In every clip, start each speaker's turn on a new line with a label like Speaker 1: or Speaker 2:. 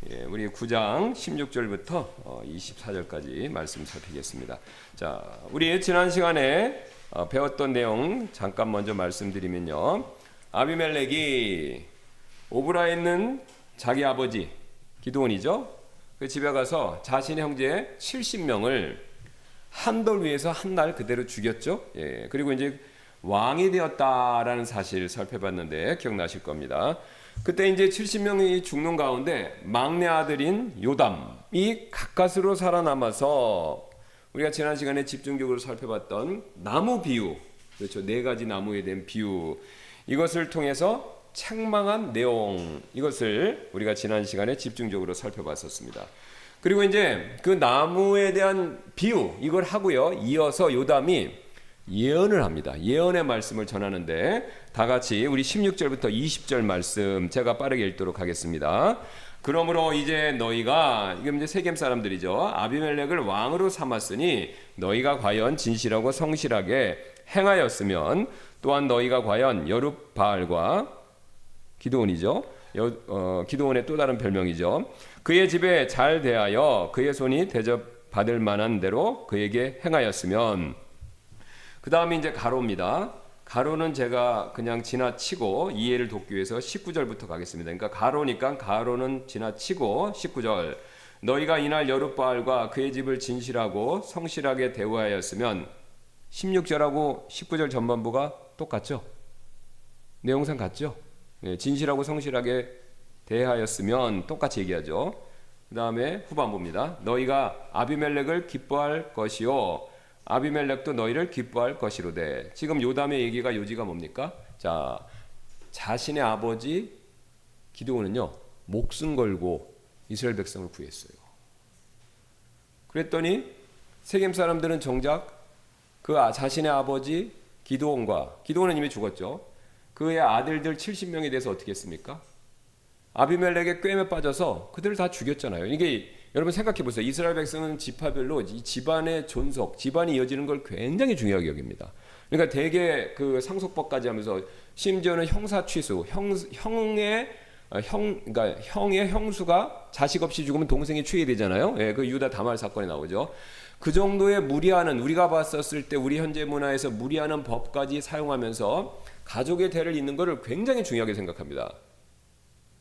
Speaker 1: 우리 9장 16절부터 24절까지 말씀 살피겠습니다. 자, 우리 지난 시간에 배웠던 내용 잠깐 먼저 말씀드리면요. 아비멜렉이 오브라에 있는 자기 아버지 기드온이죠. 그 집에 가서 자신의 형제 70명을 한 돌 위에서 한 날 그대로 죽였죠. 그리고 이제 왕이 되었다라는 사실을 살펴봤는데 기억나실 겁니다. 그때 이제 70명이 죽는 가운데 막내 아들인 요담이 가까스로 살아남아서 우리가 지난 시간에 집중적으로 살펴봤던 나무 비유, 그렇죠? 4가지 나무에 대한 비유, 이것을 통해서 책망한 내용, 이것을 우리가 지난 시간에 집중적으로 살펴봤었습니다. 그리고 이제 그 나무에 대한 비유, 이걸 하고요. 이어서 요담이 예언을 합니다. 예언의 말씀을 전하는데 다 같이 우리 16절부터 20절 말씀 제가 빠르게 읽도록 하겠습니다. 그러므로 이제 너희가, 이게 이제 세겜 사람들이죠. 아비멜렉을 왕으로 삼았으니 너희가 과연 진실하고 성실하게 행하였으면, 또한 너희가 과연 여룹바알과 기드온이죠. 기드온의 또 다른 별명이죠. 그의 집에 잘 대하여 그의 손이 대접받을 만한 대로 그에게 행하였으면. 그 다음에 이제 가로입니다. 가로는 제가 그냥 지나치고 이해를 돕기 위해서 19절부터 가겠습니다. 그러니까 가로니까 가로는 지나치고 19절. 너희가 이날 여룹바알과 그의 집을 진실하고 성실하게 대우하였으면. 16절하고 19절 전반부가 똑같죠? 내용상 같죠? 진실하고 성실하게 대하였으면 똑같이 얘기하죠. 그 다음에 후반부입니다. 너희가 아비멜렉을 기뻐할 것이요 아비멜렉도 너희를 기뻐할 것이로되. 지금 요담의 얘기가 요지가 뭡니까? 자, 자신의 아버지 기드온은요 목숨 걸고 이스라엘 백성을 구했어요. 그랬더니 세겜 사람들은 정작 그 자신의 아버지 기드온은 이미 죽었죠. 그의 아들들 70명에 대해서 어떻게 했습니까? 아비멜렉의 꾀에 빠져서 그들을 다 죽였잖아요. 이게 여러분 생각해 보세요. 이스라엘 백성은 지파별로 이 집안의 존속, 집안이 이어지는 걸 굉장히 중요하게 여깁니다. 그러니까 대개 그 상속법까지 하면서 심지어는 형사 취수, 그러니까 형의 형수가 자식 없이 죽으면 동생이 취해 되잖아요. 그 유다 다말 사건이 나오죠. 그 정도의 무리하는, 우리가 봤었을 때 우리 현재 문화에서 무리하는 법까지 사용하면서 가족의 대를 잇는 것을 굉장히 중요하게 생각합니다.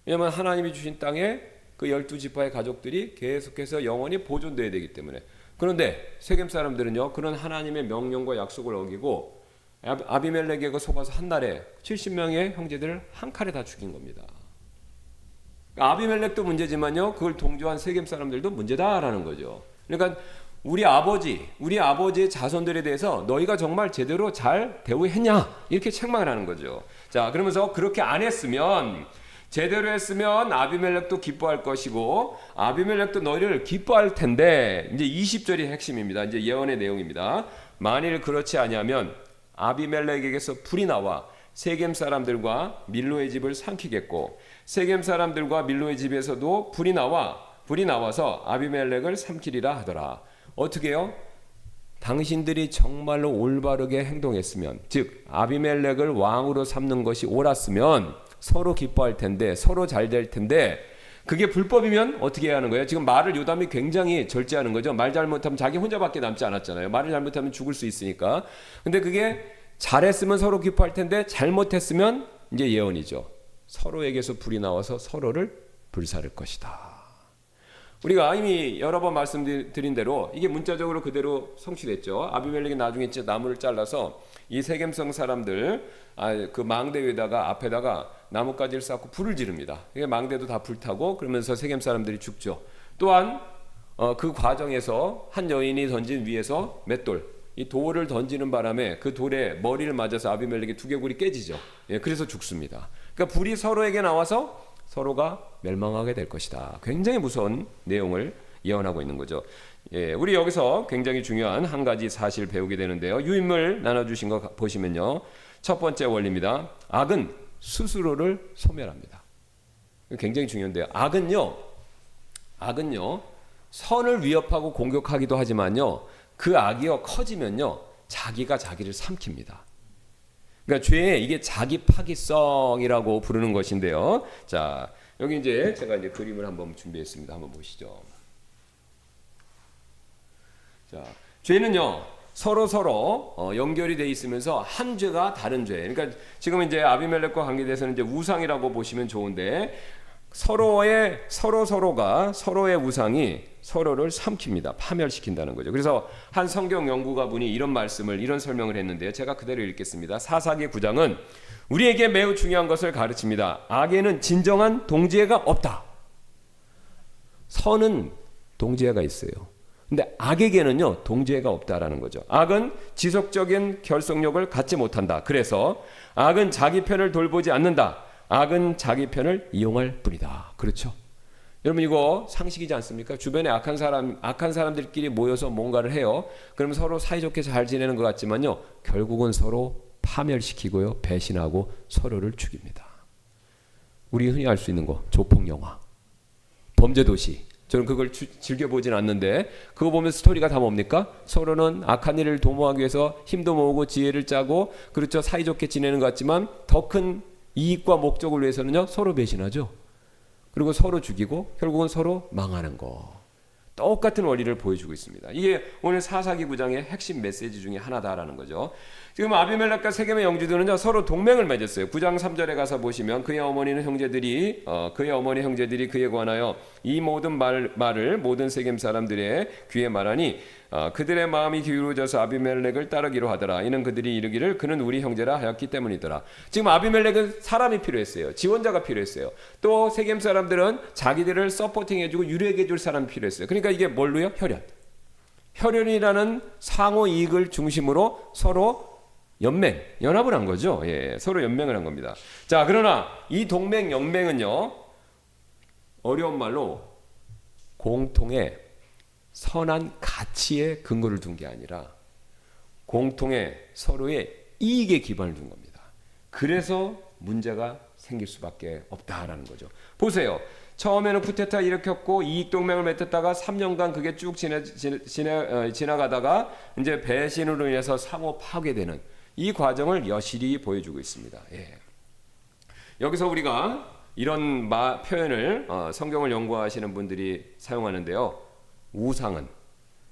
Speaker 1: 왜냐하면 하나님이 주신 땅에 그 12지파의 가족들이 계속해서 영원히 보존되어야 되기 때문에. 그런데 세겜 사람들은요 그런 하나님의 명령과 약속을 어기고 아비멜렉에게 속아서 한 날에 70명의 형제들을 한 칼에 다 죽인 겁니다. 아비멜렉도 문제지만요 그걸 동조한 세겜 사람들도 문제다라는 거죠. 그러니까 우리 아버지의 자손들에 대해서 너희가 정말 제대로 잘 대우했냐 이렇게 책망을 하는 거죠. 자, 그러면서 그렇게 안 했으면, 제대로 했으면 아비멜렉도 기뻐할 것이고 아비멜렉도 너희를 기뻐할 텐데, 이제 20절이 핵심입니다. 이제 예언의 내용입니다. 만일 그렇지 아니하면 아비멜렉에게서 불이 나와 세겜 사람들과 밀로의 집을 삼키겠고 세겜 사람들과 밀로의 집에서도 불이 나와서 아비멜렉을 삼키리라 하더라. 어떻게 해요? 당신들이 정말로 올바르게 행동했으면, 즉 아비멜렉을 왕으로 삼는 것이 옳았으면 서로 기뻐할 텐데, 서로 잘 될 텐데, 그게 불법이면 어떻게 해야 하는 거예요? 지금 말을 요담이 굉장히 절제하는 거죠. 말 잘못하면 자기 혼자밖에 남지 않았잖아요. 말을 잘못하면 죽을 수 있으니까. 근데 그게 잘했으면 서로 기뻐할 텐데 잘못했으면 이제 예언이죠. 서로에게서 불이 나와서 서로를 불사를 것이다. 우리가 이미 여러 번 말씀드린 대로 이게 문자적으로 그대로 성취됐죠. 아비멜렉이 나중에 나무를 잘라서 이 세겜성 사람들 그 망대 위에다가 앞에다가 나뭇가지를 쌓고 불을 지릅니다. 이게 망대도 다 불타고 그러면서 세겜 사람들이 죽죠. 또한 그 과정에서 한 여인이 던진 위에서 맷돌, 이 돌을 던지는 바람에 그 돌에 머리를 맞아서 아비멜렉의 두개골이 깨지죠. 그래서 죽습니다. 그러니까 불이 서로에게 나와서 서로가 멸망하게 될 것이다. 굉장히 무서운 내용을 예언하고 있는 거죠. 우리 여기서 굉장히 중요한 한 가지 사실 배우게 되는데요. 유인물 나눠주신 거 보시면요. 첫 번째 원리입니다. 악은 스스로를 소멸합니다. 굉장히 중요한데요. 악은요 선을 위협하고 공격하기도 하지만요 그 악이요 커지면요 자기가 자기를 삼킵니다. 그러니까 죄의 이게 자기 파기성이라고 부르는 것인데요. 자, 여기 이제 제가 이제 그림을 한번 준비했습니다. 한번 보시죠. 자, 죄는요 서로 연결이 돼 있으면서 한 죄가 다른 죄. 그러니까 지금 이제 아비멜렉과 관계돼서는 이제 우상이라고 보시면 좋은데 서로가 서로의 우상이 서로를 삼킵니다. 파멸시킨다는 거죠. 그래서 한 성경 연구가 분이 이런 설명을 했는데요. 제가 그대로 읽겠습니다. 사사기 9장은 우리에게 매우 중요한 것을 가르칩니다. 악에는 진정한 동지애가 없다. 선은 동지애가 있어요. 근데 악에게는요 동지애가 없다라는 거죠. 악은 지속적인 결속력을 갖지 못한다. 그래서 악은 자기 편을 돌보지 않는다. 악은 자기 편을 이용할 뿐이다. 그렇죠? 여러분 이거 상식이지 않습니까? 주변에 악한 사람들끼리 모여서 뭔가를 해요. 그러면 서로 사이좋게 잘 지내는 것 같지만요 결국은 서로 파멸시키고요 배신하고 서로를 죽입니다. 우리 흔히 알 수 있는 거 조폭영화, 범죄도시. 저는 그걸 즐겨보진 않는데 그거 보면 스토리가 다 뭡니까? 서로는 악한 일을 도모하기 위해서 힘도 모으고 지혜를 짜고 그렇죠 사이좋게 지내는 것 같지만 더 큰 이익과 목적을 위해서는요 서로 배신하죠. 그리고 서로 죽이고 결국은 서로 망하는 거. 똑같은 원리를 보여주고 있습니다. 이게 오늘 사사기 9장의 핵심 메시지 중에 하나다라는 거죠. 지금 아비멜렉과 세겜의 영주들은요 서로 동맹을 맺었어요. 9장 3절에 가서 보시면 그의 어머니 형제들이 그에 관하여 이 모든 말을 모든 세겜 사람들의 귀에 말하니 그들의 마음이 기울어져서 아비멜렉을 따르기로 하더라. 이는 그들이 이르기를 그는 우리 형제라 하였기 때문이더라. 지금 아비멜렉은 사람이 필요했어요. 지원자가 필요했어요. 또 세겜 사람들은 자기들을 서포팅해주고 유력해줄 사람이 필요했어요. 그러니까 이게 뭘로요? 혈연이라는 상호 이익을 중심으로 서로 연합을 한 거죠. 예, 서로 연맹을 한 겁니다. 자, 그러나 이 동맹 연맹은요 어려운 말로 공통의 선한 가치에 근거를 둔 게 아니라 공통의 서로의 이익에 기반을 둔 겁니다. 그래서 문제가 생길 수밖에 없다라는 거죠. 보세요. 처음에는 쿠데타 일으켰고 이익동맹을 맺었다가 3년간 그게 쭉 지나가다가 이제 배신으로 인해서 상호 파괴되는 이 과정을 여실히 보여주고 있습니다. 예. 여기서 우리가 이런 표현을 성경을 연구하시는 분들이 사용하는데요. 우상은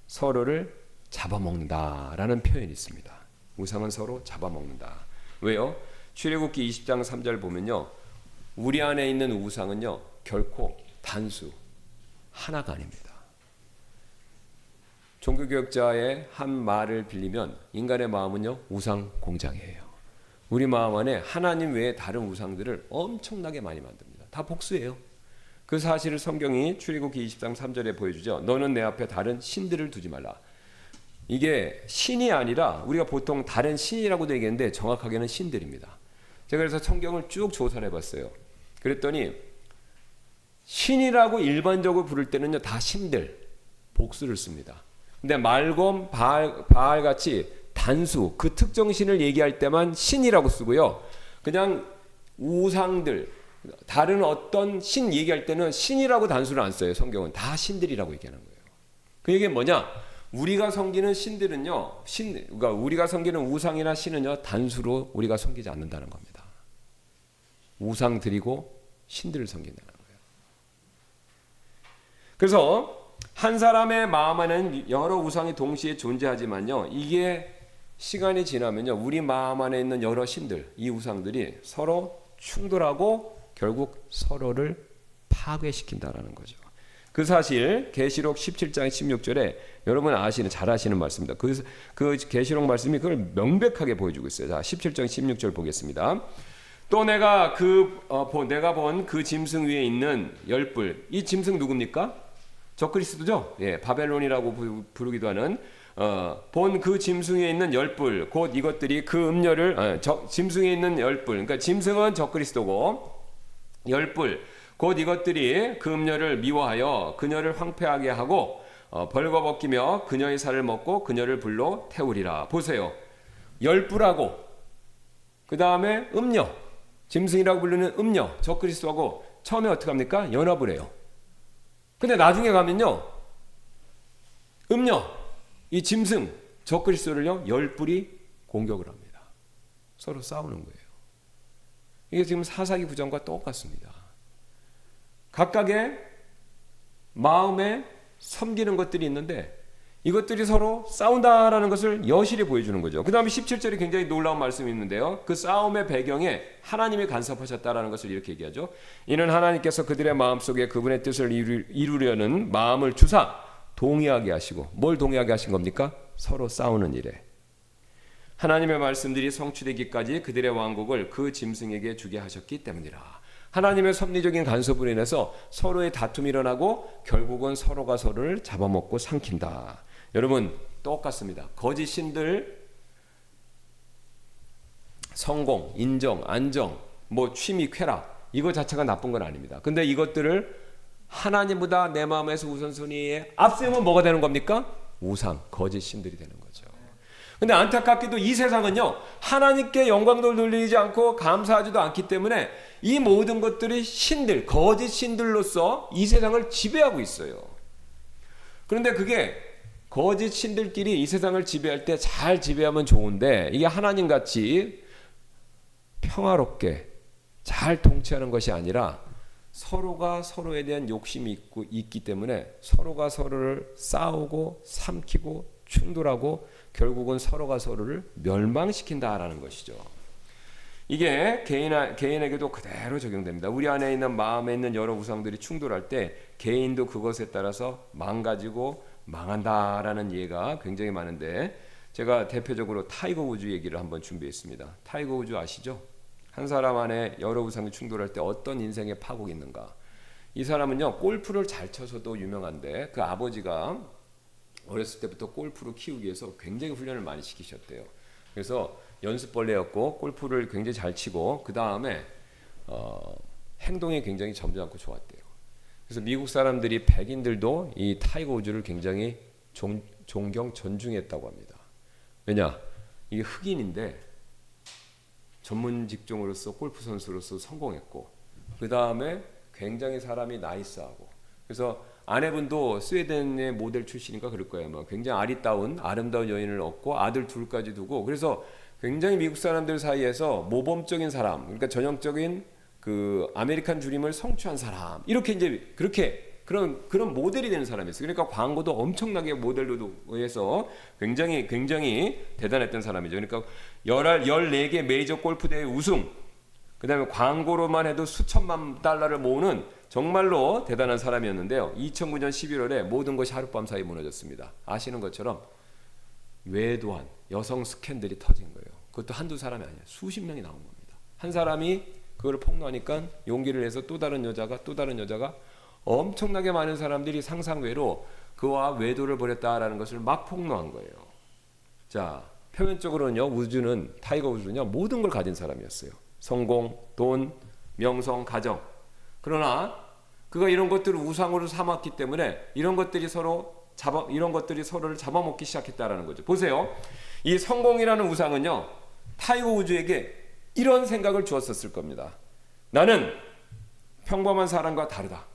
Speaker 1: 서로를 잡아먹는다라는 표현이 있습니다. 우상은 서로 잡아먹는다. 왜요? 출애굽기 20장 3절 보면요. 우리 안에 있는 우상은요. 결코 단수 하나가 아닙니다. 종교개혁자의 한 말을 빌리면 인간의 마음은요. 우상 공장이에요. 우리 마음 안에 하나님 외에 다른 우상들을 엄청나게 많이 만듭니다. 다 복수예요. 그 사실을 성경이 출애굽기 20장 3절에 보여주죠. 너는 내 앞에 다른 신들을 두지 말라. 이게 신이 아니라 우리가 보통 다른 신이라고도 얘기했는데 정확하게는 신들입니다. 제가 그래서 성경을 쭉 조사를 해봤어요. 그랬더니 신이라고 일반적으로 부를 때는요 다 신들, 복수를 씁니다. 근데 말곰, 바알 같이 단수, 그 특정 신을 얘기할 때만 신이라고 쓰고요. 그냥 우상들, 다른 어떤 신 얘기할 때는 신이라고 단수를 안 써요. 성경은 다 신들이라고 얘기하는 거예요. 그 얘기는 뭐냐? 우리가 섬기는 신들은요, 그러니까 우리가 섬기는 우상이나 신은요, 단수로 우리가 섬기지 않는다는 겁니다. 우상 드리고 신들을 섬긴다는 거예요. 그래서 한 사람의 마음 안에는 여러 우상이 동시에 존재하지만요, 이게 시간이 지나면요, 우리 마음 안에 있는 여러 신들, 이 우상들이 서로 충돌하고 결국 서로를 파괴시킨다라는 거죠. 그 사실 계시록 17장 16절에 여러분 잘 아시는 말씀입니다. 그 계시록 말씀이 그걸 명백하게 보여주고 있어요. 자, 17장 16절 보겠습니다. 또 내가 본 그 짐승 위에 있는 열불, 이 짐승 누굽니까? 적그리스도죠. 예, 바벨론이라고 부르기도 하는 본 그 짐승 위에 있는 열불, 곧 이것들이 그 음녀를 짐승 위에 있는 열불, 그러니까 짐승은 적그리스도고 열불, 곧 이것들이 그 음녀를 미워하여 그녀를 황폐하게 하고 벌거벗기며 그녀의 살을 먹고 그녀를 불로 태우리라. 보세요. 열불하고 그 다음에 음녀, 짐승이라고 부르는 음녀, 적그리스도하고 처음에 어떻게 합니까? 연합을 해요. 근데 나중에 가면요, 음녀, 이 짐승, 적그리스도를요, 열불이 공격을 합니다. 서로 싸우는 거예요. 이게 지금 사사기 9장과 똑같습니다. 각각의 마음에 섬기는 것들이 있는데 이것들이 서로 싸운다라는 것을 여실히 보여주는 거죠. 그 다음에 17절에 굉장히 놀라운 말씀이 있는데요. 그 싸움의 배경에 하나님이 간섭하셨다라는 것을 이렇게 얘기하죠. 이는 하나님께서 그들의 마음속에 그분의 뜻을 이루려는 마음을 주사 동의하게 하시고, 뭘 동의하게 하신 겁니까? 서로 싸우는 일에. 하나님의 말씀들이 성취되기까지 그들의 왕국을 그 짐승에게 주게 하셨기 때문이라. 하나님의 섭리적인 간섭으로 인해서 서로의 다툼이 일어나고 결국은 서로가 서로를 잡아먹고 삼킨다. 여러분, 똑같습니다. 거짓 신들, 성공, 인정, 안정, 뭐 취미, 쾌락, 이거 자체가 나쁜 건 아닙니다. 근데 이것들을 하나님보다 내 마음에서 우선순위에 앞세우면 뭐가 되는 겁니까? 우상, 거짓 신들이 되는 거죠. 근데 안타깝게도 이 세상은요, 하나님께 영광도 돌리지 않고 감사하지도 않기 때문에 이 모든 것들이 신들, 거짓 신들로서 이 세상을 지배하고 있어요. 그런데 그게 거짓 신들끼리 이 세상을 지배할 때 잘 지배하면 좋은데, 이게 하나님같이 평화롭게 잘 통치하는 것이 아니라 서로가 서로에 대한 욕심이 있기 때문에 서로가 서로를 싸우고 삼키고 충돌하고 결국은 서로가 서로를 멸망시킨다라는 것이죠. 이게 개인에게도 그대로 적용됩니다. 우리 안에 있는 마음에 있는 여러 우상들이 충돌할 때 개인도 그것에 따라서 망가지고 망한다라는 예가 굉장히 많은데, 제가 대표적으로 타이거 우즈 얘기를 한번 준비했습니다. 타이거 우즈 아시죠? 한 사람 안에 여러 우상이 충돌할 때 어떤 인생의 파국이 있는가. 이 사람은요, 골프를 잘 쳐서도 유명한데 그 아버지가 어렸을 때부터 골프로 키우기 위해서 굉장히 훈련을 많이 시키셨대요. 그래서 연습벌레였고 골프를 굉장히 잘 치고 그 다음에 행동이 굉장히 점잖고 좋았대요. 그래서 미국 사람들이 백인들도 이 타이거 우즈를 굉장히 존경 존중했다고 합니다. 왜냐? 이게 흑인인데 전문 직종으로서 골프 선수로서 성공했고 그 다음에 굉장히 사람이 나이스하고, 그래서 아내분도 스웨덴의 모델 출신인가 그럴 거예요. 뭐 굉장히 아름다운 여인을 얻고 아들 둘까지 두고, 그래서 굉장히 미국 사람들 사이에서 모범적인 사람, 그러니까 전형적인 그 아메리칸 드림을 성취한 사람, 이렇게 이제 그렇게 그런 모델이 되는 사람이었어요. 그러니까 광고도 엄청나게 모델로 해서 굉장히 대단했던 사람이죠. 그러니까 14개 메이저 골프 대회 우승, 그 다음에 광고로만 해도 수천만 달러를 모으는 정말로 대단한 사람이었는데요. 2009년 11월에 모든 것이 하룻밤 사이 무너졌습니다. 아시는 것처럼 외도한 여성 스캔들이 터진 거예요. 그것도 한두 사람이 아니에요. 수십 명이 나온 겁니다. 한 사람이 그걸 폭로하니까 용기를 내서 또 다른 여자가 엄청나게 많은 사람들이 상상외로 그와 외도를 벌였다라는 것을 막 폭로한 거예요. 자, 표면적으로는요, 타이거 우즈는요, 모든 걸 가진 사람이었어요. 성공, 돈, 명성, 가정. 그러나 그가 이런 것들을 우상으로 삼았기 때문에 이런 것들이 서로를 잡아먹기 시작했다라는 거죠. 보세요. 이 성공이라는 우상은요, 타이거 우즈에게 이런 생각을 주었었을 겁니다. 나는 평범한 사람과 다르다.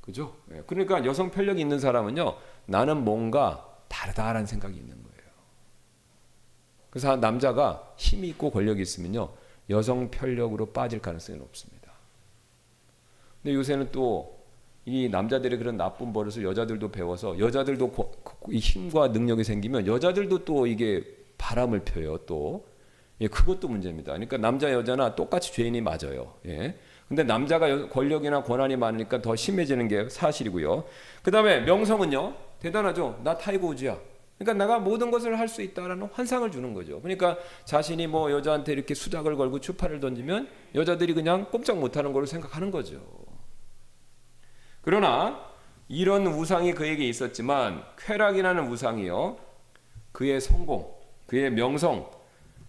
Speaker 1: 그죠? 그러니까 여성 편력이 있는 사람은요, 나는 뭔가 다르다라는 생각이 있는 거예요. 그래서 남자가 힘이 있고 권력이 있으면요, 여성 편력으로 빠질 가능성이 높습니다. 근데 요새는 또 이 남자들의 그런 나쁜 버릇을 여자들도 배워서 여자들도 이 힘과 능력이 생기면 여자들도 또 이게 바람을 펴요. 또 그것도 문제입니다. 그러니까 남자 여자나 똑같이 죄인이 맞아요. 근데 남자가 권력이나 권한이 많으니까 더 심해지는 게 사실이고요. 그 다음에 명성은요, 대단하죠. 나 타이거 우즈야. 그러니까 내가 모든 것을 할 수 있다라는 환상을 주는 거죠. 그러니까 자신이 뭐 여자한테 이렇게 수작을 걸고 추파를 던지면 여자들이 그냥 꼼짝 못하는 걸로 생각하는 거죠. 그러나 이런 우상이 그에게 있었지만 쾌락이라는 우상이요, 그의 성공, 그의 명성,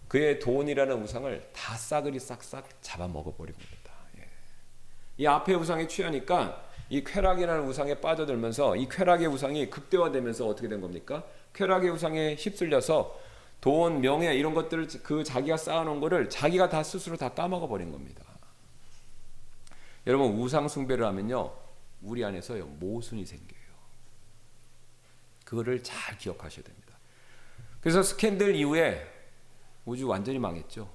Speaker 1: 그의 돈이라는 우상을 다 싸그리 싹싹 잡아먹어버린 겁니다. 이 앞에 우상에 취하니까 이 쾌락이라는 우상에 빠져들면서 이 쾌락의 우상이 극대화되면서 어떻게 된 겁니까? 쾌락의 우상에 휩쓸려서 돈, 명예 이런 것들을 그 자기가 쌓아놓은 거를 자기가 다 스스로 다 까먹어버린 겁니다. 여러분, 우상 숭배를 하면요, 우리 안에서요, 모순이 생겨요. 그거를 잘 기억하셔야 됩니다. 그래서 스캔들 이후에 우주 완전히 망했죠.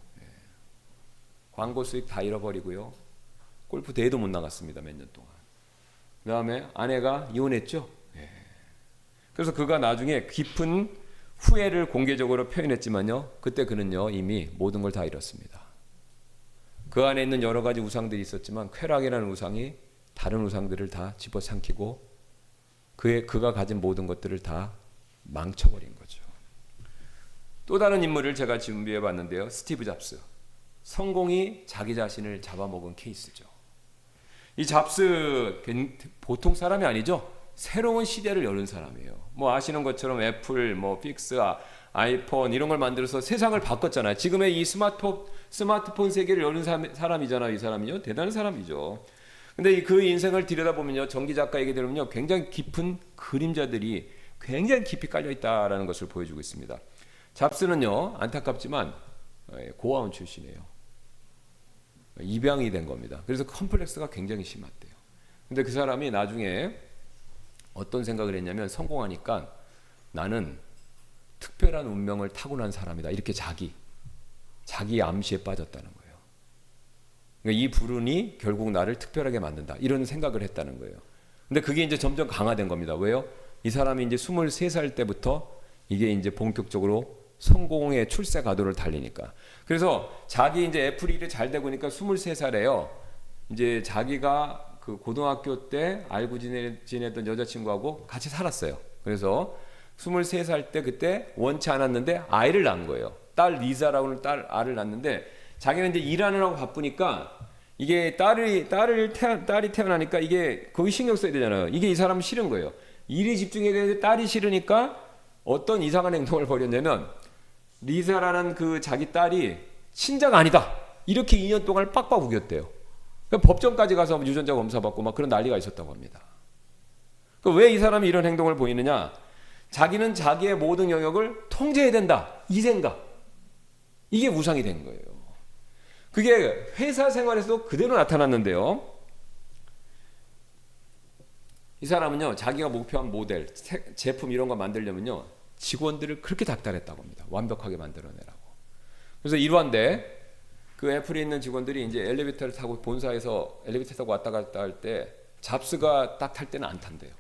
Speaker 1: 광고 수익 다 잃어버리고요, 골프 대회도 못 나갔습니다. 몇 년 동안. 그 다음에 아내가 이혼했죠. 예. 그래서 그가 나중에 깊은 후회를 공개적으로 표현했지만요, 그때 그는요 이미 모든 걸 다 잃었습니다. 그 안에 있는 여러 가지 우상들이 있었지만 쾌락이라는 우상이 다른 우상들을 다 집어삼키고 그가 가진 모든 것들을 다 망쳐버린 거죠. 또 다른 인물을 제가 준비해 봤는데요, 스티브 잡스. 성공이 자기 자신을 잡아먹은 케이스죠. 이 잡스 보통 사람이 아니죠. 새로운 시대를 여는 사람이에요. 뭐 아시는 것처럼 애플, 뭐 픽스, 아이폰 이런 걸 만들어서 세상을 바꿨잖아요. 지금의 이 스마트폰 세계를 여는 사람이잖아요. 이 사람이요. 대단한 사람이죠. 근데 그 인생을 들여다보면요, 전기 작가 얘기 들으면요, 굉장히 깊은 그림자들이 굉장히 깊이 깔려 있다라는 것을 보여주고 있습니다. 잡스는요, 안타깝지만 고아원 출신이에요. 입양이 된 겁니다. 그래서 컴플렉스가 굉장히 심했대요. 근데 그 사람이 나중에 어떤 생각을 했냐면, 성공하니까 나는 특별한 운명을 타고난 사람이다, 이렇게 자기 암시에 빠졌다는 거예요. 그러니까 이 불운이 결국 나를 특별하게 만든다, 이런 생각을 했다는 거예요. 근데 그게 이제 점점 강화된 겁니다. 왜요? 이 사람이 이제 23살 때부터 이게 이제 본격적으로 성공의 출세 가도를 달리니까. 그래서 자기 이제 애플 일이 잘 되고 니까 23살에요. 이제 자기가 그 고등학교 때 알고 지내던 여자친구하고 같이 살았어요. 그래서 23살 때 그때 원치 않았는데 아이를 낳은 거예요. 딸 리사라고는 알을 낳는데, 자기는 이제 일하느라고 바쁘니까 이게 딸이 태어나니까 이게 거기 신경 써야 되잖아요. 이게 이 사람은 싫은 거예요. 일에 집중해야 되는데 딸이 싫으니까 어떤 이상한 행동을 벌였냐면, 리사라는 그 자기 딸이 친자가 아니다, 이렇게 2년 동안 빡빡 우겼대요. 그러니까 법정까지 가서 유전자 검사 받고 막 그런 난리가 있었다고 합니다. 그러니까 왜 이 사람이 이런 행동을 보이느냐? 자기는 자기의 모든 영역을 통제해야 된다, 이 생각. 이게 우상이 된 거예요. 그게 회사 생활에서도 그대로 나타났는데요, 이 사람은요, 자기가 목표한 모델, 제품 이런 거 만들려면요, 직원들을 그렇게 닥달했다고 합니다. 완벽하게 만들어내라고. 그래서 일환데 그 애플에 있는 직원들이 이제 엘리베이터를 타고 본사에서 엘리베이터 타고 왔다 갔다 할 때 잡스가 딱 탈 때는 안 탄대요.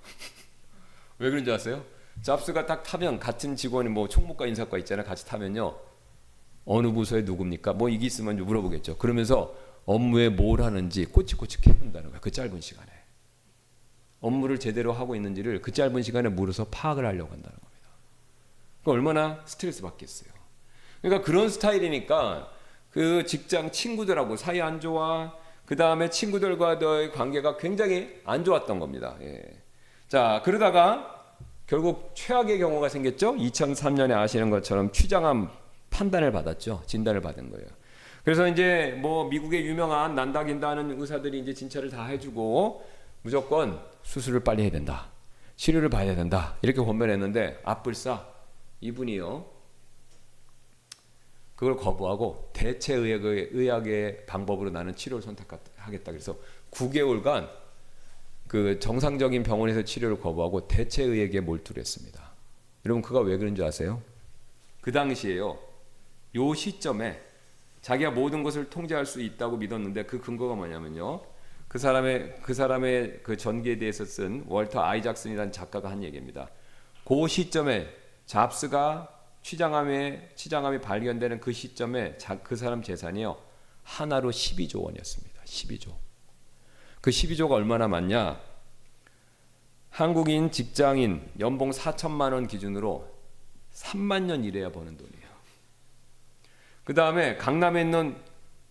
Speaker 1: 왜 그런지 아세요? 잡스가 딱 타면 같은 직원이 뭐 총무과 인사과 있잖아요. 같이 타면요, 어느 부서에 누굽니까? 뭐 이게 있으면 물어보겠죠. 그러면서 업무에 뭘 하는지 꼬치꼬치 캐문다는 거예요. 그 짧은 시간에. 업무를 제대로 하고 있는지를 그 짧은 시간에 물어서 파악을 하려고 한다는 겁니다. 그러니까 얼마나 스트레스 받겠어요. 그러니까 그런 스타일이니까 그 직장 친구들하고 사이 안 좋아. 그 다음에 친구들과의 관계가 굉장히 안 좋았던 겁니다. 예. 자, 그러다가 결국 최악의 경우가 생겼죠. 2003년에 아시는 것처럼 췌장암 판단을 받았죠. 진단을 받은 거예요. 그래서 이제 뭐 미국의 유명한 난다 긴다 하는 의사들이 이제 진찰을 다 해주고 무조건 수술을 빨리 해야 된다, 치료를 봐야 된다, 이렇게 권면했는데 앞불사 이분이요, 그걸 거부하고 대체 의학의 방법으로 나는 치료를 선택하겠다. 그래서 9개월간 그 정상적인 병원에서 치료를 거부하고 대체 의학에 몰두를 했습니다. 여러분, 그가 왜 그런 줄 아세요? 그 당시에요, 요 시점에 자기가 모든 것을 통제할 수 있다고 믿었는데, 그 근거가 뭐냐면요, 그 사람의 그 전기에 대해서 쓴 월터 아이작슨이라는 작가가 한 얘기입니다. 그 시점에 잡스가 췌장암이 발견되는 그 시점에 그 사람 재산이요, 하나로 12조 원이었습니다. 12조. 그 12조가 얼마나 많냐? 한국인 직장인 연봉 4천만 원 기준으로 3만 년 일해야 버는 돈이에요. 그 다음에 강남에 있는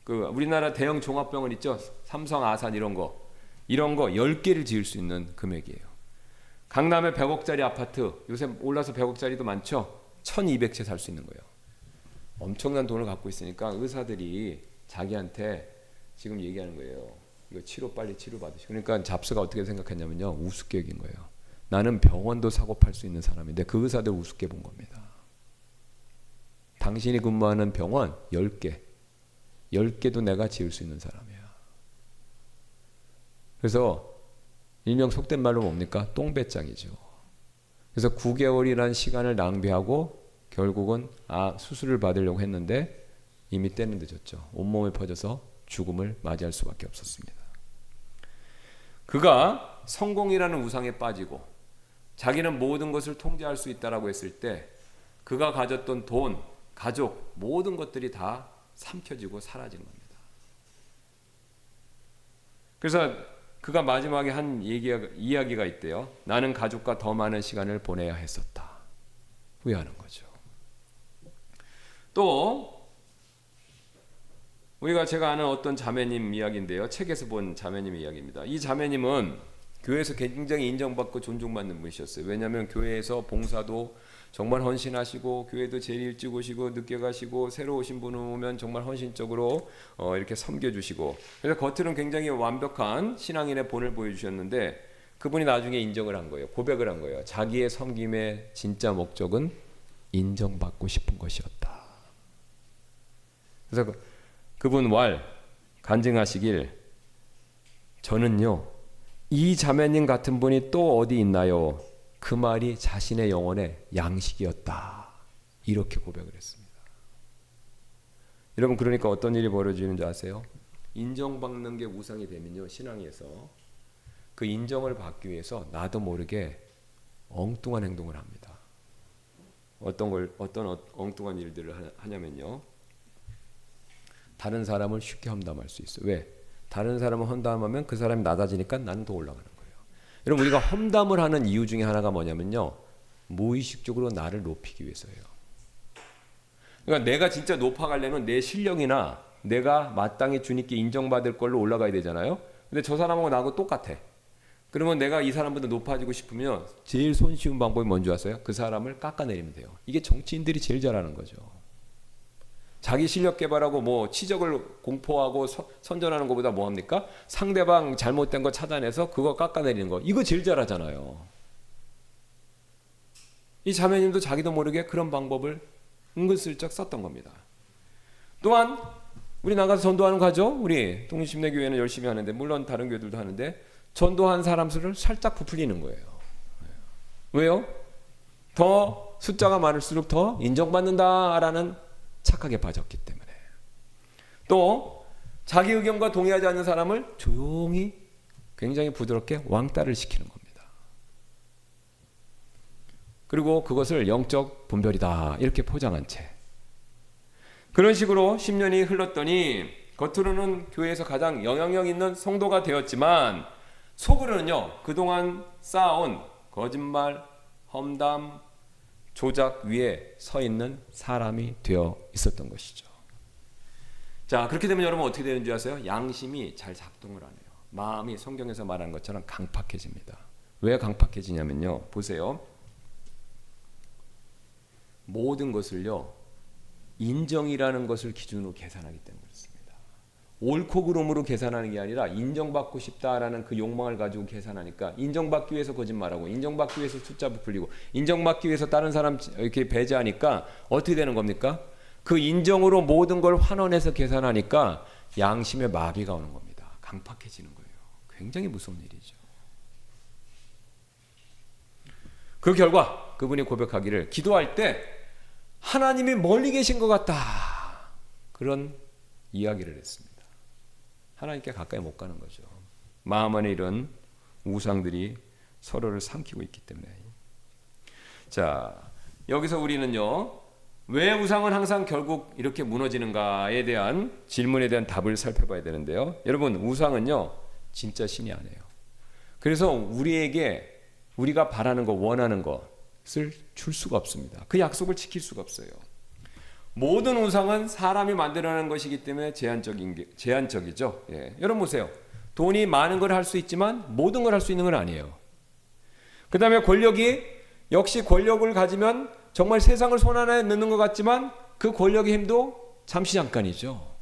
Speaker 1: 그 우리나라 대형 종합병원 있죠? 삼성, 아산 이런 거 10개를 지을 수 있는 금액이에요. 강남에 100억짜리 아파트, 요새 올라서 100억짜리도 많죠? 1200채 살 수 있는 거예요. 엄청난 돈을 갖고 있으니까 의사들이 자기한테 지금 얘기하는 거예요. 이거 빨리 치료 받으시고. 그러니까 잡스가 어떻게 생각했냐면요, 우습게 여긴 거예요. 나는 병원도 사고 팔 수 있는 사람인데 그 의사들 우습게 본 겁니다. 당신이 근무하는 병원 10개도 내가 지을 수 있는 사람이야. 그래서 일명 속된 말로 뭡니까? 똥배짱이죠. 그래서 9개월이라는 시간을 낭비하고 결국은 수술을 받으려고 했는데 이미 때는 늦었죠. 온몸에 퍼져서 죽음을 맞이할 수밖에 없었습니다. 그가 성공이라는 우상에 빠지고 자기는 모든 것을 통제할 수 있다라고 했을 때 그가 가졌던 돈, 가족, 모든 것들이 다 삼켜지고 사라진 겁니다. 그래서 그가 마지막에 한 이야기가 있대요. 나는 가족과 더 많은 시간을 보내야 했었다. 후회하는 거죠. 또 제가 아는 어떤 자매님 이야기인데요. 책에서 본 자매님 이야기입니다. 이 자매님은 교회에서 굉장히 인정받고 존중받는 분이셨어요. 왜냐하면 교회에서 봉사도 정말 헌신하시고 교회도 제일 일찍 오시고 늦게 가시고 새로 오신 분 오면 정말 헌신적으로 이렇게 섬겨주시고, 그래서 겉으로는 굉장히 완벽한 신앙인의 본을 보여주셨는데 그분이 나중에 인정을 한 거예요. 고백을 한 거예요. 자기의 섬김의 진짜 목적은 인정받고 싶은 것이었다. 그래서 그분 간증하시길, 저는요 이 자매님 같은 분이 또 어디 있나요? 그 말이 자신의 영혼의 양식이었다. 이렇게 고백을 했습니다. 여러분, 그러니까 어떤 일이 벌어지는지 아세요? 인정받는 게 우상이 되면요, 신앙에서 그 인정을 받기 위해서 나도 모르게 엉뚱한 행동을 합니다. 어떤 엉뚱한 일들을 하냐면요, 다른 사람을 쉽게 험담할 수 있어요. 왜? 다른 사람을 험담하면 그 사람이 낮아지니까 나는 더 올라가는 거예요. 여러분, 우리가 험담을 하는 이유 중에 하나가 뭐냐면요, 무의식적으로 나를 높이기 위해서예요. 그러니까 내가 진짜 높아가려면 내 실력이나 내가 마땅히 주님께 인정받을 걸로 올라가야 되잖아요. 근데 저 사람하고 나하고 똑같아. 그러면 내가 이 사람보다 높아지고 싶으면 제일 손쉬운 방법이 뭔지 아세요? 그 사람을 깎아내리면 돼요. 이게 정치인들이 제일 잘하는 거죠. 자기 실력 개발하고 치적을 공포하고 선전하는 것보다 뭐합니까? 상대방 잘못된 거 찾아내서 그거 깎아내리는 거, 이거 제일 잘하잖아요. 이 자매님도 자기도 모르게 그런 방법을 은근슬쩍 썼던 겁니다. 또한 우리 나가서 전도하는 가죠. 우리 독립심내교회는 열심히 하는데, 물론 다른 교회들도 하는데, 전도한 사람 수를 살짝 부풀리는 거예요. 왜요? 더 숫자가 많을수록 더 인정받는다라는 착각에 빠졌기 때문에. 또 자기 의견과 동의하지 않는 사람을 조용히 굉장히 부드럽게 왕따를 시키는 겁니다. 그리고 그것을 영적 분별이다 이렇게 포장한 채, 그런 식으로 10년이 흘렀더니 겉으로는 교회에서 가장 영향력 있는 성도가 되었지만 속으로는요, 그동안 쌓아온 거짓말, 험담, 조작 위에 서 있는 사람이 되어 있었던 것이죠. 자, 그렇게 되면 여러분 어떻게 되는 줄 아세요? 양심이 잘 작동을 안 해요. 마음이 성경에서 말한 것처럼 강팍해집니다. 왜 강팍해지냐면요, 보세요. 모든 것을요, 인정이라는 것을 기준으로 계산하기 때문에 그렇습니다. 옳고 그름으로 계산하는 게 아니라 인정받고 싶다라는 그 욕망을 가지고 계산하니까, 인정받기 위해서 거짓말하고, 인정받기 위해서 숫자 부풀리고, 인정받기 위해서 다른 사람 이렇게 배제하니까 어떻게 되는 겁니까? 그 인정으로 모든 걸 환원해서 계산하니까 양심의 마비가 오는 겁니다. 강팍해지는 거예요. 굉장히 무서운 일이죠. 그 결과 그분이 고백하기를, 기도할 때 하나님이 멀리 계신 것 같다, 그런 이야기를 했습니다. 하나님께 가까이 못 가는 거죠. 마음 안에 이런 우상들이 서로를 삼키고 있기 때문에. 자, 여기서 우리는요, 왜 우상은 항상 결국 이렇게 무너지는가에 대한 질문에 대한 답을 살펴봐야 되는데요. 여러분, 우상은요 진짜 신이 아니에요. 그래서 우리에게 우리가 바라는 것, 원하는 것을 줄 수가 없습니다. 그 약속을 지킬 수가 없어요. 모든 우상은 사람이 만들어낸 것이기 때문에 제한적이죠. 예. 여러분 보세요. 돈이 많은 걸 할 수 있지만 모든 걸 할 수 있는 건 아니에요. 그 다음에 권력이, 역시 권력을 가지면 정말 세상을 손안에 넣는 것 같지만 그 권력의 힘도 잠시 잠깐이죠.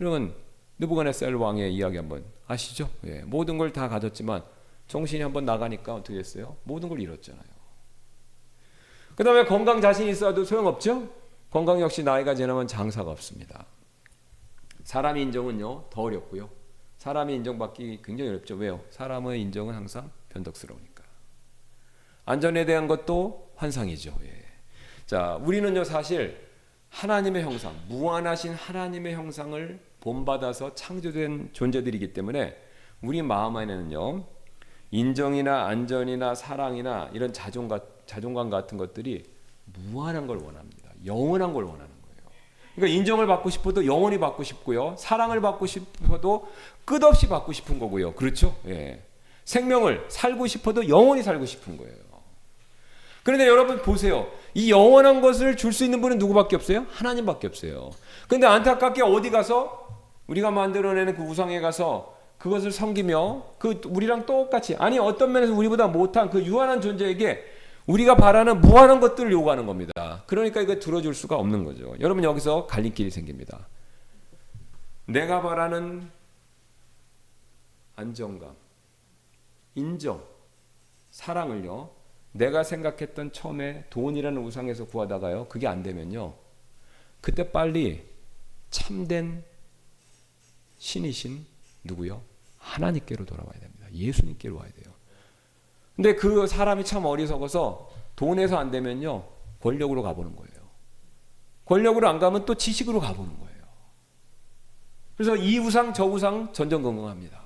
Speaker 1: 여러분, 느부갓네살 왕의 이야기 한번 아시죠? 예. 모든 걸 다 가졌지만 정신이 한번 나가니까 어떻게 했어요? 모든 걸 잃었잖아요. 그 다음에 건강 자신 있어도 소용없죠? 건강 역시 나이가 지나면 장사가 없습니다. 사람의 인정은요 더 어렵고요. 사람의 인정받기 굉장히 어렵죠. 왜요? 사람의 인정은 항상 변덕스러우니까. 안전에 대한 것도 환상이죠. 예. 자, 우리는요 사실 하나님의 형상, 무한하신 하나님의 형상을 본받아서 창조된 존재들이기 때문에 우리 마음 안에는요, 인정이나 안전이나 사랑이나 이런 자존감 같은 것들이 무한한 걸 원합니다. 영원한 걸 원하는 거예요. 그러니까 인정을 받고 싶어도 영원히 받고 싶고요. 사랑을 받고 싶어도 끝없이 받고 싶은 거고요. 그렇죠? 예. 생명을 살고 싶어도 영원히 살고 싶은 거예요. 그런데 여러분 보세요. 이 영원한 것을 줄 수 있는 분은 누구밖에 없어요? 하나님밖에 없어요. 그런데 안타깝게 어디 가서 우리가 만들어내는 그 우상에 가서 그것을 섬기며 그 우리랑 똑같이, 아니 어떤 면에서 우리보다 못한 그 유한한 존재에게 우리가 바라는 무한한 것들을 요구하는 겁니다. 그러니까 이거 들어줄 수가 없는 거죠. 여러분 여기서 갈림길이 생깁니다. 내가 바라는 안정감, 인정, 사랑을요, 내가 생각했던 처음에 돈이라는 우상에서 구하다가요, 그게 안 되면요, 그때 빨리 참된 신이신 누구요? 하나님께로 돌아와야 됩니다. 예수님께로 와야 돼요. 근데 그 사람이 참 어리석어서 돈에서 안 되면요, 권력으로 가보는 거예요. 권력으로 안 가면 또 지식으로 가보는 거예요. 그래서 이 우상 저 우상 전전긍긍합니다.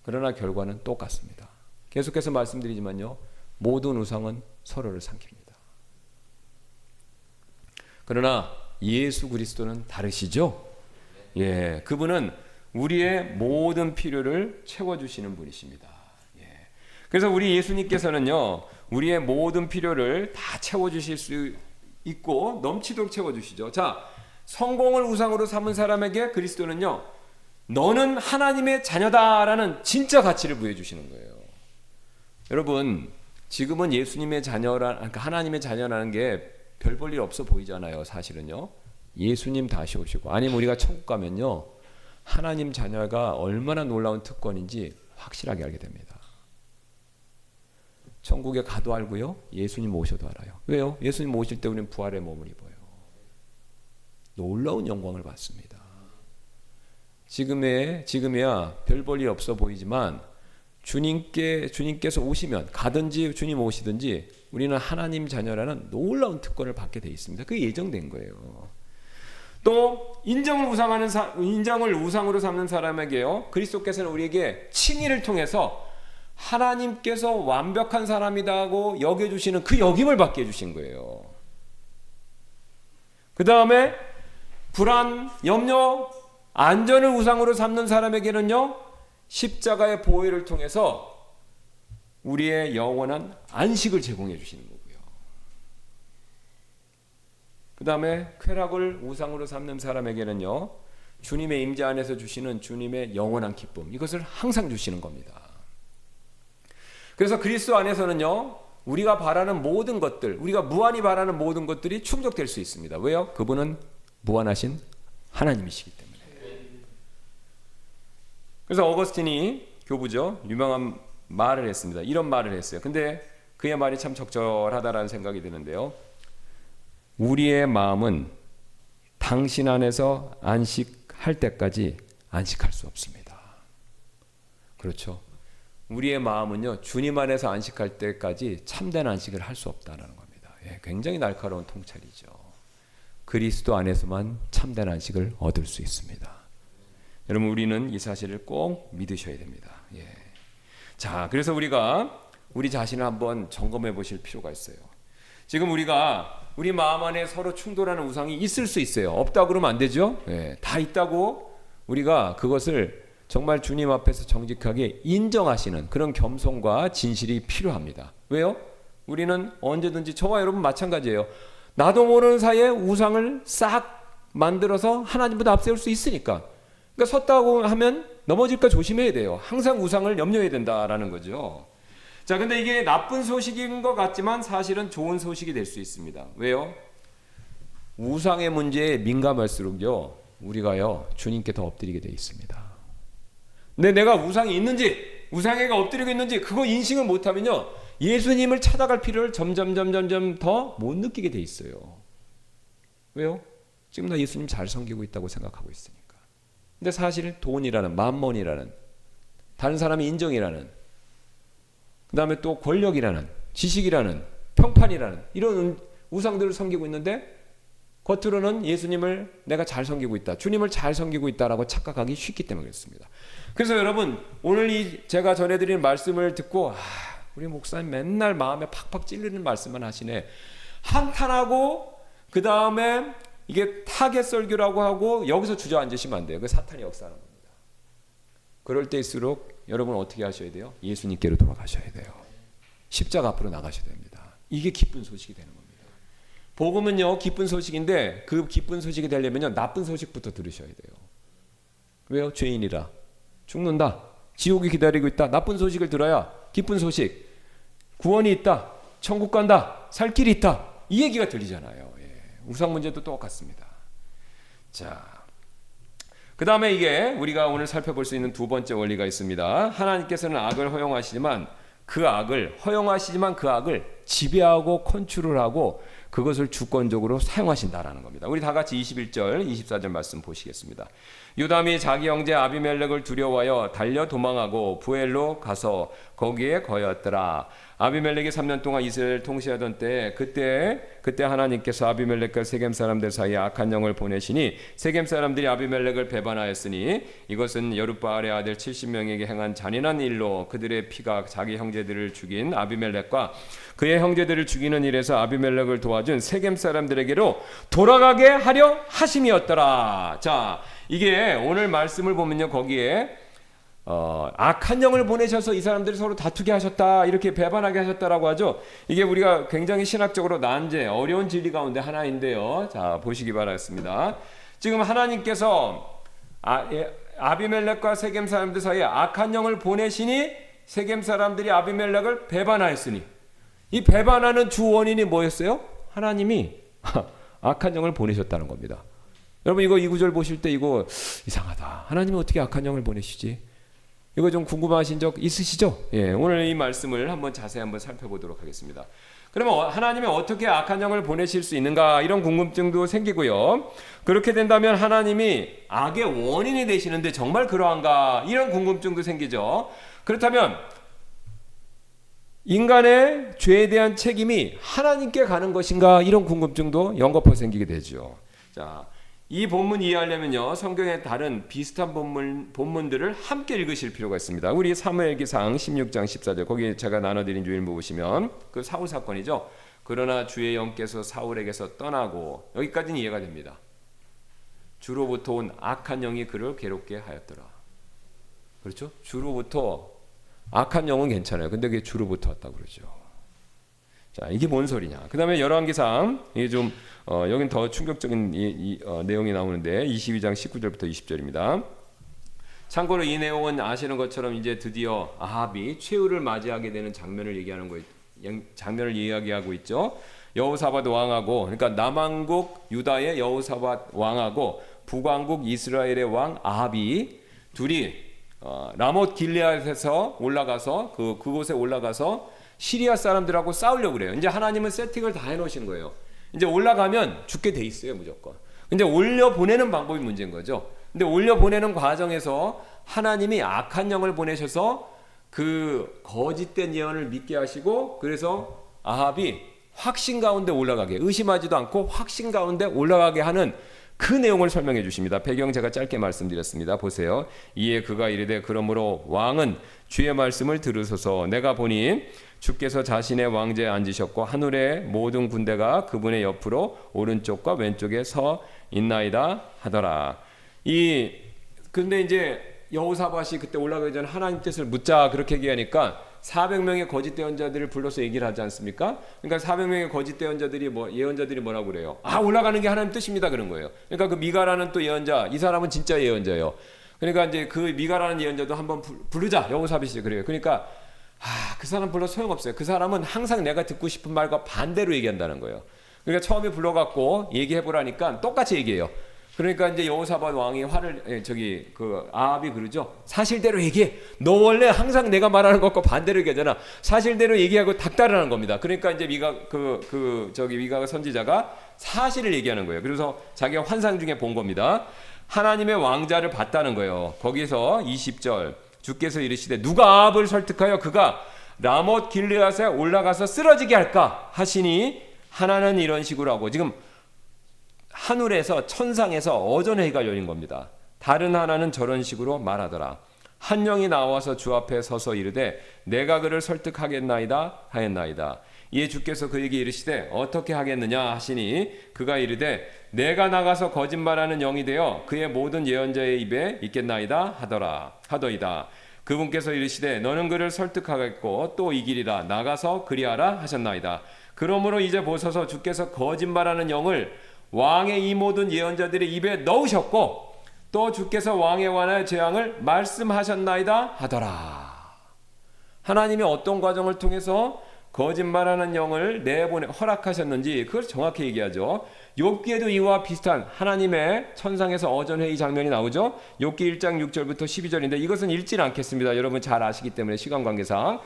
Speaker 1: 그러나 결과는 똑같습니다. 계속해서 말씀드리지만요, 모든 우상은 서로를 삼킵니다. 그러나 예수 그리스도는 다르시죠? 예, 그분은 우리의 모든 필요를 채워주시는 분이십니다. 예. 그래서 우리 예수님께서는요, 우리의 모든 필요를 다 채워주실 수 있고 넘치도록 채워주시죠. 자, 성공을 우상으로 삼은 사람에게 그리스도는요, 너는 하나님의 자녀다라는 진짜 가치를 부여주시는 거예요. 여러분, 지금은 예수님의 그러니까 하나님의 자녀라는 게 별 볼 일 없어 보이잖아요. 사실은요. 예수님 다시 오시고, 아니면 우리가 천국 가면요, 하나님 자녀가 얼마나 놀라운 특권인지 확실하게 알게 됩니다. 천국에 가도 알고요, 예수님 오셔도 알아요. 왜요? 예수님 오실 때 우리는 부활의 몸을 입어요. 놀라운 영광을 받습니다. 지금이야 별 볼 일 없어 보이지만 주님께서 오시면, 가든지 주님 오시든지 우리는 하나님 자녀라는 놀라운 특권을 받게 돼 있습니다. 그게 예정된 거예요. 또 인정을 우상으로 삼는 사람에게요, 그리스도께서는 우리에게 칭의를 통해서 하나님께서 완벽한 사람이라고 여겨주시는 그 역임을 받게 해주신 거예요. 그 다음에 불안, 염려, 안전을 우상으로 삼는 사람에게는요, 십자가의 보혈을 통해서 우리의 영원한 안식을 제공해 주시는 거고요. 그 다음에 쾌락을 우상으로 삼는 사람에게는요, 주님의 임재 안에서 주시는 주님의 영원한 기쁨, 이것을 항상 주시는 겁니다. 그래서 그리스도 안에서는요, 우리가 바라는 모든 것들, 우리가 무한히 바라는 모든 것들이 충족될 수 있습니다. 왜요? 그분은 무한하신 하나님이시기 때문에. 그래서 어거스틴이 교부죠, 유명한 말을 했습니다. 이런 말을 했어요. 근데 그의 말이 참 적절하다라는 생각이 드는데요, 우리의 마음은 당신 안에서 안식할 때까지 안식할 수 없습니다. 그렇죠. 우리의 마음은요, 주님 안에서 안식할 때까지 참된 안식을 할 수 없다는 겁니다. 예, 굉장히 날카로운 통찰이죠. 그리스도 안에서만 참된 안식을 얻을 수 있습니다. 여러분, 우리는 이 사실을 꼭 믿으셔야 됩니다. 예. 자, 그래서 우리가 우리 자신을 한번 점검해 보실 필요가 있어요. 지금 우리 마음 안에 서로 충돌하는 우상이 있을 수 있어요. 없다고 그러면 안 되죠. 예, 다 있다고 우리가 그것을 정말 주님 앞에서 정직하게 인정하시는 그런 겸손과 진실이 필요합니다. 왜요? 우리는 언제든지, 저와 여러분 마찬가지예요. 나도 모르는 사이에 우상을 싹 만들어서 하나님보다 앞세울 수 있으니까. 그러니까 섰다고 하면 넘어질까 조심해야 돼요. 항상 우상을 염려해야 된다라는 거죠. 자, 근데 이게 나쁜 소식인 것 같지만 사실은 좋은 소식이 될 수 있습니다. 왜요? 우상의 문제에 민감할수록요, 우리가요, 주님께 더 엎드리게 돼 있습니다. 근데 내가 우상이 있는지, 우상에가 엎드리고 있는지 그거 인식을 못하면요, 예수님을 찾아갈 필요를 점점 더 못 느끼게 돼 있어요. 왜요? 지금 나 예수님 잘 섬기고 있다고 생각하고 있으니까. 근데 사실 돈이라는, 만몬이라는, 다른 사람의 인정이라는, 그 다음에 또 권력이라는, 지식이라는, 평판이라는 이런 우상들을 섬기고 있는데 겉으로는 예수님을 내가 잘 섬기고 있다, 주님을 잘 섬기고 있다라고 착각하기 쉽기 때문에 그렇습니다. 그래서 여러분 오늘 이 제가 전해드리는 말씀을 듣고 우리 목사님 맨날 마음에 팍팍 찔리는 말씀만 하시네. 한탄하고 그 다음에 이게 타겟 설교라고 하고 여기서 주저앉으시면 안 돼요. 그 사탄이 역사하는 겁니다. 그럴 때일수록 여러분 어떻게 하셔야 돼요? 예수님께로 돌아가셔야 돼요. 십자가 앞으로 나가셔야 됩니다. 이게 기쁜 소식이 되는 겁니다. 복음은요 기쁜 소식인데 그 기쁜 소식이 되려면요 나쁜 소식부터 들으셔야 돼요. 왜요? 죄인이라 죽는다, 지옥이 기다리고 있다. 나쁜 소식을 들어야 기쁜 소식, 구원이 있다, 천국 간다, 살 길이 있다, 이 얘기가 들리잖아요. 우상 문제도 똑같습니다. 자, 그 다음에 이게 우리가 오늘 살펴볼 수 있는 두 번째 원리가 있습니다. 하나님께서는 악을 허용하시지만 그 악을 지배하고 컨트롤하고 그것을 주권적으로 사용하신다라는 겁니다. 우리 다 같이 21절, 24절 말씀 보시겠습니다. 요담이 자기 형제 아비멜렉을 두려워하여 달려 도망하고 부엘로 가서 거기에 거였더라. 아비멜렉이 3년 동안 이스라엘을 통치하던 때 그때 하나님께서 아비멜렉과 세겜 사람들 사이에 악한 영을 보내시니 세겜 사람들이 아비멜렉을 배반하였으니 이것은 여룻바알의 아들 70명에게 행한 잔인한 일로 그들의 피가 자기 형제들을 죽인 아비멜렉과 그의 형제들을 죽이는 일에서 아비멜렉을 도와준 세겜 사람들에게로 돌아가게 하려 하심이었더라. 자, 이게 오늘 말씀을 보면요 거기에 악한 영을 보내셔서 이 사람들이 서로 다투게 하셨다, 이렇게 배반하게 하셨다라고 하죠. 이게 우리가 굉장히 신학적으로 난제, 어려운 진리 가운데 하나인데요. 자, 보시기 바라겠습니다. 지금 하나님께서 아비멜렉과 세겜 사람들 사이에 악한 영을 보내시니 세겜 사람들이 아비멜렉을 배반하였으니, 이 배반하는 주 원인이 뭐였어요? 하나님이 악한 영을 보내셨다는 겁니다. 여러분 이 구절 보실 때 이거 이상하다. 하나님이 어떻게 악한 영을 보내시지? 이거 좀 궁금하신 적 있으시죠? 예, 오늘 이 말씀을 자세히 한번 살펴보도록 하겠습니다. 그러면 하나님이 어떻게 악한 영을 보내실 수 있는가, 이런 궁금증도 생기고요. 그렇게 된다면 하나님이 악의 원인이 되시는데 정말 그러한가, 이런 궁금증도 생기죠. 그렇다면 인간의 죄에 대한 책임이 하나님께 가는 것인가, 이런 궁금증도 연거푸 생기게 되죠. 자, 이 본문 이해하려면요 성경의 다른 비슷한 본문들을 함께 읽으실 필요가 있습니다. 우리 사무엘기상 16장 14절, 거기 제가 나눠드린 주일부 보시면 그 사울 사건이죠. 그러나 주의 영께서 사울에게서 떠나고, 여기까지는 이해가 됩니다. 주로부터 온 악한 영이 그를 괴롭게 하였더라. 그렇죠? 주로부터 악한 영은 괜찮아요. 근데 그게 주로부터 왔다고 그러죠. 자, 이게 뭔 소리냐? 그 다음에 열왕기상, 이게 좀 여긴 더 충격적인 내용이 나오는데 22장 19절부터 20절입니다. 참고로 이 내용은 아시는 것처럼 이제 드디어 아합이 최후를 맞이하게 되는 장면을 이야기하고 있죠. 여호사밧 왕하고, 그러니까 남왕국 유다의 여호사밧 왕하고 북왕국 이스라엘의 왕 아합이 둘이 라못 길르앗에서 올라가서 그곳에 올라가서 시리아 사람들하고 싸우려고 그래요. 이제 하나님은 세팅을 다 해놓으신 거예요. 이제 올라가면 죽게 돼 있어요, 무조건. 근데 올려 보내는 방법이 문제인 거죠. 근데 올려 보내는 과정에서 하나님이 악한 영을 보내셔서 그 거짓된 예언을 믿게 하시고, 그래서 아합이 확신 가운데 올라가게, 의심하지도 않고 확신 가운데 올라가게 하는 그 내용을 설명해 주십니다. 배경 제가 짧게 말씀드렸습니다. 보세요. 이에 그가 이르되 그러므로 왕은 주의 말씀을 들으소서. 내가 보니 주께서 자신의 왕좌에 앉으셨고 하늘의 모든 군대가 그분의 옆으로 오른쪽과 왼쪽에 서 있나이다 하더라. 근데 이제 여호사밧이 그때 올라가기 전에 하나님 뜻을 묻자, 그렇게 얘기하니까 400명의 거짓 예언자들을 불러서 얘기를 하지 않습니까? 그러니까 400명의 거짓 예언자들이 뭐라고 그래요? 올라가는 게 하나님 뜻입니다, 그런 거예요. 그러니까 그 미가라는 또 예언자, 이 사람은 진짜 예언자예요. 그러니까 이제 그 미가라는 예언자도 한번 부르자, 여호사밧이 그래요. 그러니까 그 사람 불러 소용없어요. 그 사람은 항상 내가 듣고 싶은 말과 반대로 얘기한다는 거예요. 그러니까 처음에 불러갖고 얘기해보라니까 똑같이 얘기해요. 그러니까 이제 여호사밧 왕이 아합이 그러죠. 사실대로 얘기해. 너 원래 항상 내가 말하는 것과 반대로 얘기하잖아. 사실대로 얘기하고 닥달하는 겁니다. 그러니까 이제 미가가 선지자가 사실을 얘기하는 거예요. 그래서 자기가 환상 중에 본 겁니다. 하나님의 왕자를 봤다는 거예요. 거기서 20절, 주께서 이르시되 누가 아합을 설득하여 그가 라못 길르앗에 올라가서 쓰러지게 할까 하시니, 하나는 이런 식으로 하고, 지금 하늘에서 천상에서 어전회의가 열린 겁니다. 다른 하나는 저런 식으로 말하더라. 한 영이 나와서 주 앞에 서서 이르되 내가 그를 설득하겠나이다 하였나이다. 이에 주께서 그에게 이르시되 어떻게 하겠느냐 하시니 그가 이르되 내가 나가서 거짓말하는 영이 되어 그의 모든 예언자의 입에 있겠나이다 하더이다. 그분께서 이르시되 너는 그를 설득하겠고 또 이기리라. 나가서 그리하라 하셨나이다. 그러므로 이제 보소서 주께서 거짓말하는 영을 왕의 이 모든 예언자들의 입에 넣으셨고 또 주께서 왕에 관하여 재앙을 말씀하셨나이다 하더라. 하나님이 어떤 과정을 통해서 거짓말하는 영을 내보내 허락하셨는지 그걸 정확히 얘기하죠. 욥기에도 이와 비슷한 하나님의 천상에서 어전회의 장면이 나오죠. 욥기 1장 6절부터 12절인데 이것은 읽지는 않겠습니다. 여러분 잘 아시기 때문에 시간 관계상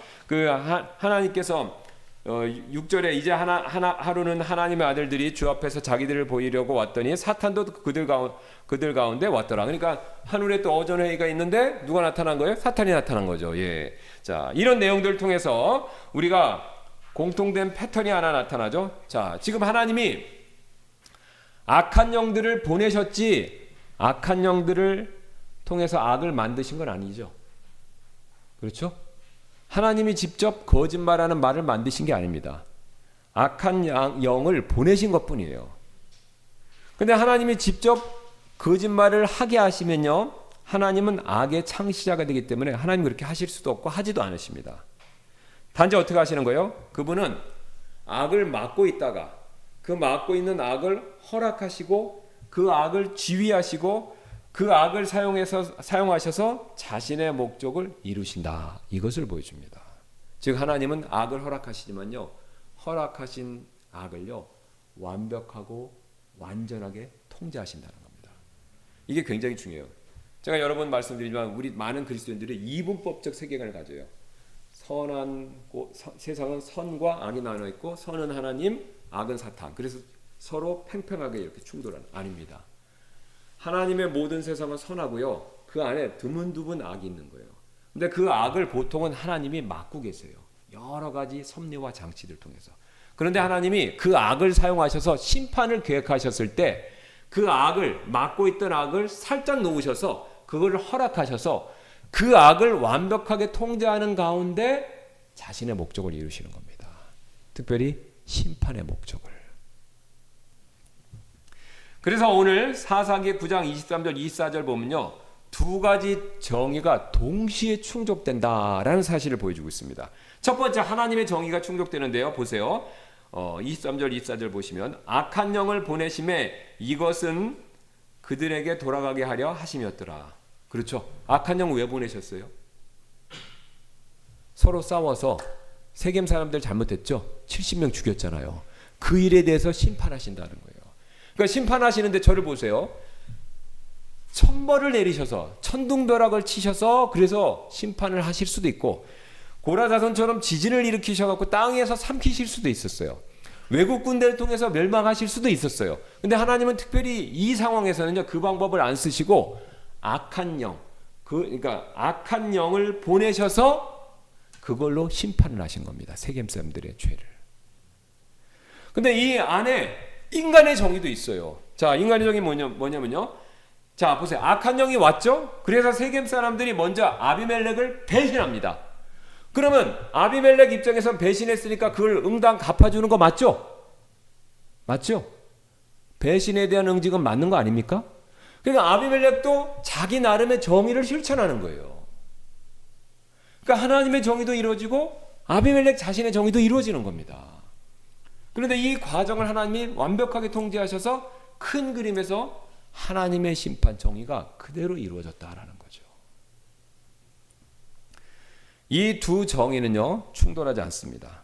Speaker 1: 하나님께서 6절에 이제 하루는 하나님의 아들들이 주 앞에서 자기들을 보이려고 왔더니 사탄도 그들 가운데 왔더라. 그러니까 하늘에 또 어전회의가 있는데 누가 나타난 거예요? 사탄이 나타난 거죠. 예. 자, 이런 내용들을 통해서 우리가 공통된 패턴이 하나 나타나죠. 자, 지금 하나님이 악한 영들을 보내셨지 악한 영들을 통해서 악을 만드신 건 아니죠. 그렇죠? 하나님이 직접 거짓말하는 말을 만드신 게 아닙니다. 악한 영을 보내신 것뿐이에요. 근데 하나님이 직접 거짓말을 하게 하시면요, 하나님은 악의 창시자가 되기 때문에 하나님 그렇게 하실 수도 없고 하지도 않으십니다. 단지 어떻게 하시는 거예요? 그분은 악을 막고 있다가 그 막고 있는 악을 허락하시고 그 악을 지휘하시고 그 악을 사용하셔서 자신의 목적을 이루신다. 이것을 보여줍니다. 즉 하나님은 악을 허락하시지만요, 허락하신 악을요 완벽하고 완전하게 통제하신다는 겁니다. 이게 굉장히 중요해요. 제가 여러 번 말씀드리지만 우리 많은 그리스도인들이 이분법적 세계관을 가져요. 세상은 선과 악이 나눠 있고 선은 하나님, 악은 사탄. 그래서 서로 팽팽하게 이렇게 충돌하는. 아닙니다. 하나님의 모든 세상은 선하고요, 그 안에 드문드문 악이 있는 거예요. 근데 그 악을 보통은 하나님이 막고 계세요. 여러 가지 섭리와 장치들 통해서. 그런데 하나님이 그 악을 사용하셔서 심판을 계획하셨을 때 그 악을 막고 있던 악을 살짝 놓으셔서 그걸 허락하셔서 그 악을 완벽하게 통제하는 가운데 자신의 목적을 이루시는 겁니다. 특별히 심판의 목적을. 그래서 오늘 사사기 9장 23절 24절 보면요, 두 가지 정의가 동시에 충족된다라는 사실을 보여주고 있습니다. 첫 번째, 하나님의 정의가 충족되는데요. 보세요. 23절 24절 보시면 악한 영을 보내심에 이것은 그들에게 돌아가게 하려 하심이었더라. 그렇죠. 악한 영 왜 보내셨어요? 서로 싸워서 세겜 사람들 잘못했죠. 70명 죽였잖아요. 그 일에 대해서 심판하신다는 거예요. 그러니까 심판하시는데 저를 보세요. 천벌을 내리셔서 천둥벼락을 치셔서 그래서 심판을 하실 수도 있고, 고라사선처럼 지진을 일으키셔갖고 땅에서 삼키실 수도 있었어요. 외국 군대를 통해서 멸망하실 수도 있었어요. 근데 하나님은 특별히 이 상황에서는요, 그 방법을 안 쓰시고 악한 영, 그러니까 악한 영을 보내셔서 그걸로 심판을 하신 겁니다. 세겜 사람들의 죄를. 근데 이 안에 인간의 정의도 있어요. 자, 인간의 정의 뭐냐면요. 자, 보세요. 악한 영이 왔죠? 그래서 세겜 사람들이 먼저 아비멜렉을 배신합니다. 그러면 아비멜렉 입장에선 배신했으니까 그걸 응당 갚아주는 거 맞죠? 맞죠? 배신에 대한 응징은 맞는 거 아닙니까? 그러니까 아비멜렉도 자기 나름의 정의를 실천하는 거예요. 그러니까 하나님의 정의도 이루어지고 아비멜렉 자신의 정의도 이루어지는 겁니다. 그런데 이 과정을 하나님이 완벽하게 통제하셔서 큰 그림에서 하나님의 심판 정의가 그대로 이루어졌다라는 거죠. 이 두 정의는요, 충돌하지 않습니다.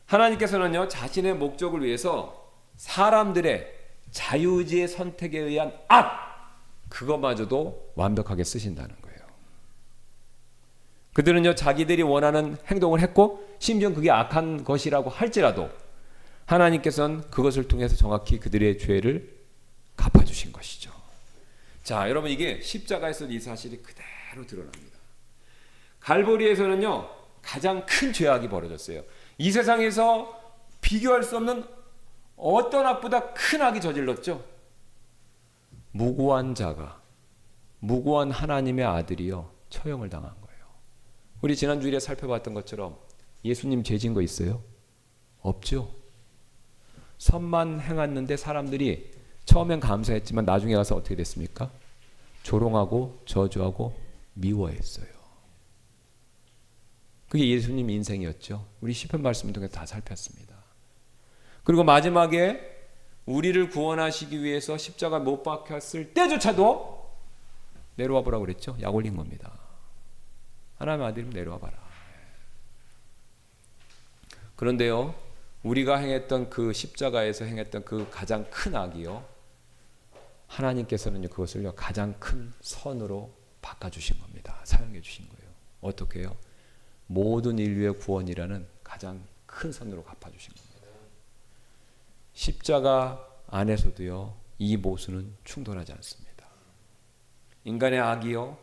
Speaker 1: 하나님께서는요, 자신의 목적을 위해서 사람들의 자유의지의 선택에 의한 악, 그것마저도 완벽하게 쓰신다는 거예요. 그들은요, 자기들이 원하는 행동을 했고 심지어 그게 악한 것이라고 할지라도 하나님께서는 그것을 통해서 정확히 그들의 죄를 갚아주신 것이죠. 자, 여러분, 이게 십자가에서 이 사실이 그대로 드러납니다. 갈보리에서는요, 가장 큰 죄악이 벌어졌어요. 이 세상에서 비교할 수 없는 어떤 악보다 큰 악이 저질렀죠. 무고한 자가, 무고한 하나님의 아들이요, 처형을 당한 거예요. 우리 지난 주일에 살펴봤던 것처럼 예수님 죄진 거 있어요? 없죠. 선만 행했는데 사람들이 처음엔 감사했지만 나중에 가서 어떻게 됐습니까? 조롱하고 저주하고 미워했어요. 그게 예수님 인생이었죠. 우리 시편 말씀을 통해서 다 살폈습니다. 그리고 마지막에 우리를 구원하시기 위해서 십자가 못 박혔을 때조차도 내려와 보라고 그랬죠. 약 올린 겁니다. 하나님의 아들이면 내려와 봐라. 그런데요, 우리가 행했던 그 십자가에서 행했던 그 가장 큰 악이요, 하나님께서는요 그것을요 가장 큰 선으로 바꿔주신 겁니다. 사용해 주신 거예요. 어떻게 해요? 모든 인류의 구원이라는 가장 큰 선으로 갚아주신 겁니다. 십자가 안에서도요 이 모순은 충돌하지 않습니다. 인간의 악이요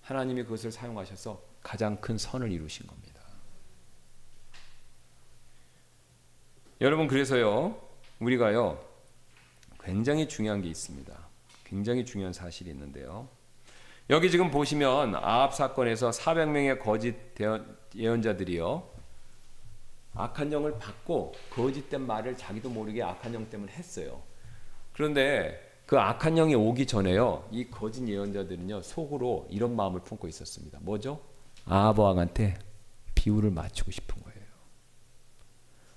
Speaker 1: 하나님이 그것을 사용하셔서 가장 큰 선을 이루신 겁니다. 여러분, 그래서요 우리가요 굉장히 중요한 게 있습니다. 굉장히 중요한 사실이 있는데요, 여기 지금 보시면 아합 사건에서 400명의 거짓 예언자들이요 악한 영을 받고 거짓된 말을 자기도 모르게 악한 영 때문에 했어요. 그런데 그 악한 영이 오기 전에요 이 거짓 예언자들은요 속으로 이런 마음을 품고 있었습니다. 뭐죠? 아합 왕한테 비유를 맞추고 싶은 거예요.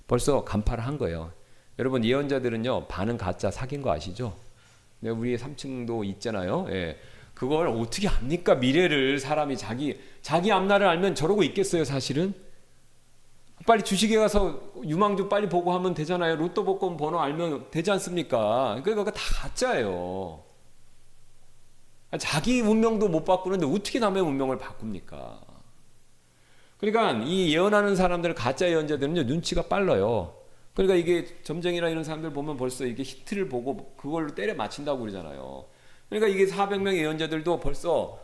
Speaker 1: 벌써 간파를 한 거예요. 여러분, 예언자들은요 반은 가짜 사귄 거 아시죠? 네, 우리 3층도 있잖아요. 예. 그걸 어떻게 압니까? 미래를 사람이 자기 앞날을 알면 저러고 있겠어요, 사실은? 빨리 주식에 가서 유망주 빨리 보고 하면 되잖아요. 로또 복권 번호 알면 되지 않습니까? 그러니까 다 가짜예요. 자기 운명도 못 바꾸는데 어떻게 남의 운명을 바꿉니까? 그러니까 이 예언하는 사람들, 가짜 예언자들은요 눈치가 빨라요. 그러니까 이게 점쟁이나 이런 사람들 보면 벌써 이게 히트를 보고 그걸로 때려 맞춘다고 그러잖아요. 그러니까 이게 400명의 예언자들도 벌써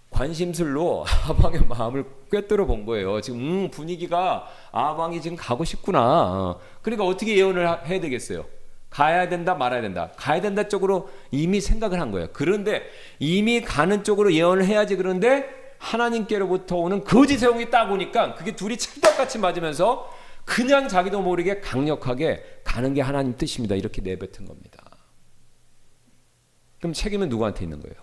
Speaker 1: 관심술로 아방의 마음을 꿰뚫어 본 거예요. 지금 분위기가 아방이 지금 가고 싶구나. 그러니까 어떻게 예언을 해야 되겠어요? 가야 된다 말아야 된다. 가야 된다 쪽으로 이미 생각을 한 거예요. 그런데 이미 가는 쪽으로 예언을 해야지. 그런데 하나님께로부터 오는 거짓 세용이 딱 오니까 그게 둘이 찰떡같이 맞으면서 그냥 자기도 모르게 강력하게 가는 게 하나님 뜻입니다. 이렇게 내뱉은 겁니다. 그럼 책임은 누구한테 있는 거예요?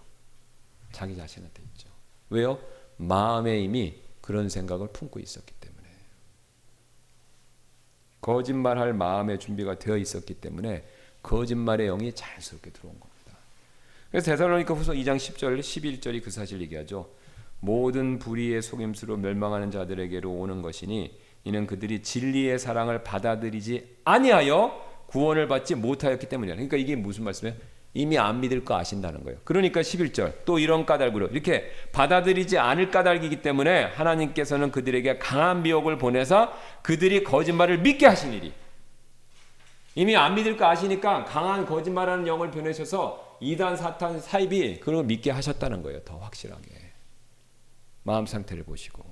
Speaker 1: 자기 자신한테 있죠. 왜요? 마음에 이미 그런 생각을 품고 있었기 때문에. 거짓말할 마음의 준비가 되어 있었기 때문에 거짓말의 영이 자연스럽게 들어온 겁니다. 그래서 데살로니가후서 2장 10절 11절이 그 사실 얘기하죠. 모든 불의의 속임수로 멸망하는 자들에게로 오는 것이니 이는 그들이 진리의 사랑을 받아들이지 아니하여 구원을 받지 못하였기 때문이야. 그러니까 이게 무슨 말씀이에요? 이미 안 믿을 거 아신다는 거예요. 그러니까 11절 또 이런 까닭으로 이렇게 받아들이지 않을 까닭이기 때문에 하나님께서는 그들에게 강한 미혹을 보내서 그들이 거짓말을 믿게 하시니리. 이미 안 믿을 거 아시니까 강한 거짓말하는 영을 보내셔서 이단 사탄 사입이 그걸 믿게 하셨다는 거예요. 더 확실하게 마음 상태를 보시고.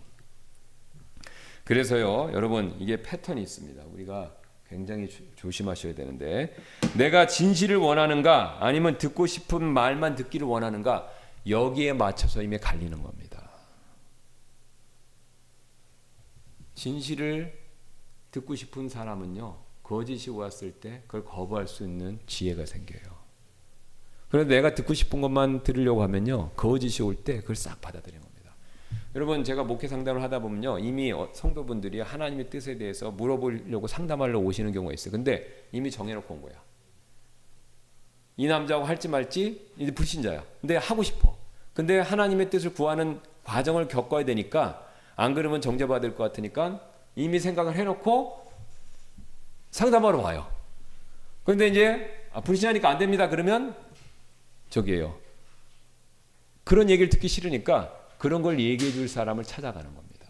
Speaker 1: 그래서요 여러분, 이게 패턴이 있습니다. 우리가 굉장히 조심하셔야 되는데, 내가 진실을 원하는가 아니면 듣고 싶은 말만 듣기를 원하는가, 여기에 맞춰서 이미 갈리는 겁니다. 진실을 듣고 싶은 사람은요 거짓이 왔을 때 그걸 거부할 수 있는 지혜가 생겨요. 그런데 내가 듣고 싶은 것만 들으려고 하면요 거짓이 올 때 그걸 싹 받아들이는 겁니다. 여러분, 제가 목회 상담을 하다 보면요 이미 성도분들이 하나님의 뜻에 대해서 물어보려고 상담하려고 오시는 경우가 있어요. 근데 이미 정해놓고 온 거야. 이 남자하고 할지 말지. 이제 불신자야. 근데 하고 싶어. 근데 하나님의 뜻을 구하는 과정을 겪어야 되니까, 안 그러면 정죄받을 것 같으니까 이미 생각을 해놓고 상담하러 와요. 그런데 이제 불신자니까 안 됩니다 그러면 저기예요, 그런 얘기를 듣기 싫으니까 그런 걸 얘기해 줄 사람을 찾아가는 겁니다.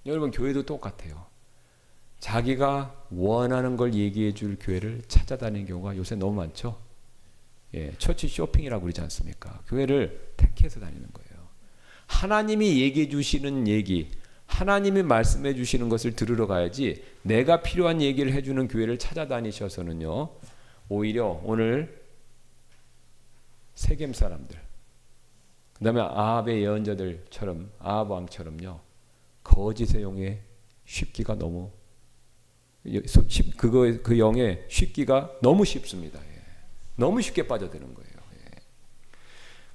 Speaker 1: 여러분, 교회도 똑같아요. 자기가 원하는 걸 얘기해 줄 교회를 찾아다니는 경우가 요새 너무 많죠. 예, 처치 쇼핑이라고 그러지 않습니까? 교회를 택해서 다니는 거예요. 하나님이 얘기해 주시는 얘기, 하나님이 말씀해 주시는 것을 들으러 가야지, 내가 필요한 얘기를 해주는 교회를 찾아다니셔서는요 오히려 오늘 세겜 사람들, 그다음에 아합의 예언자들처럼 아합 왕처럼요. 거짓의 영에 쉽기가 너무 그 영에 쉽기가 너무 쉽습니다. 예. 너무 쉽게 빠져드는 거예요. 예.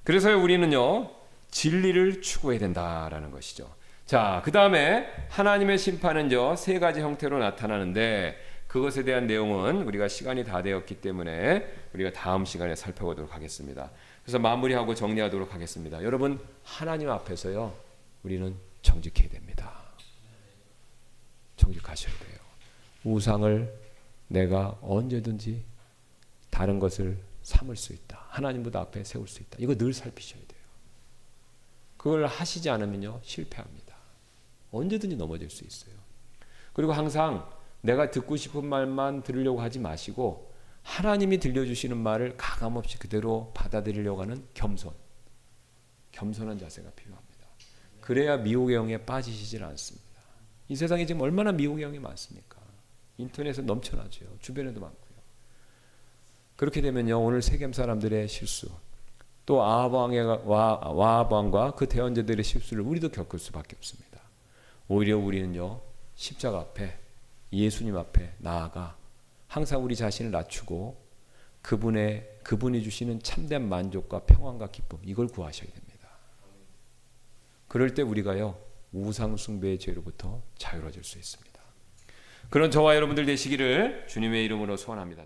Speaker 1: 그래서 우리는요 진리를 추구해야 된다라는 것이죠. 자, 그 다음에 하나님의 심판은요 세 가지 형태로 나타나는데 그것에 대한 내용은 우리가 시간이 다 되었기 때문에 우리가 다음 시간에 살펴보도록 하겠습니다. 그래서 마무리하고 정리하도록 하겠습니다. 여러분 하나님 앞에서요 우리는 정직해야 됩니다. 정직하셔야 돼요. 우상을 내가 언제든지 다른 것을 삼을 수 있다. 하나님보다 앞에 세울 수 있다. 이거 늘 살피셔야 돼요. 그걸 하시지 않으면요 실패합니다. 언제든지 넘어질 수 있어요. 그리고 항상 내가 듣고 싶은 말만 들으려고 하지 마시고 하나님이 들려주시는 말을 가감없이 그대로 받아들이려고 하는 겸손한 자세가 필요합니다. 그래야 미혹의 영에 빠지시질 않습니다. 이 세상에 지금 얼마나 미혹의 영이 많습니까? 인터넷에 넘쳐나죠. 주변에도 많고요. 그렇게 되면요 오늘 세겜 사람들의 실수 또 아합 왕과 그 대언자들의 실수를 우리도 겪을 수밖에 없습니다. 오히려 우리는요 십자가 앞에 예수님 앞에 나아가 항상 우리 자신을 낮추고 그분이 주시는 참된 만족과 평안과 기쁨 이걸 구하셔야 됩니다. 그럴 때 우리가요 우상 숭배의 죄로부터 자유로워질 수 있습니다. 그런 저와 여러분들 되시기를 주님의 이름으로 소원합니다.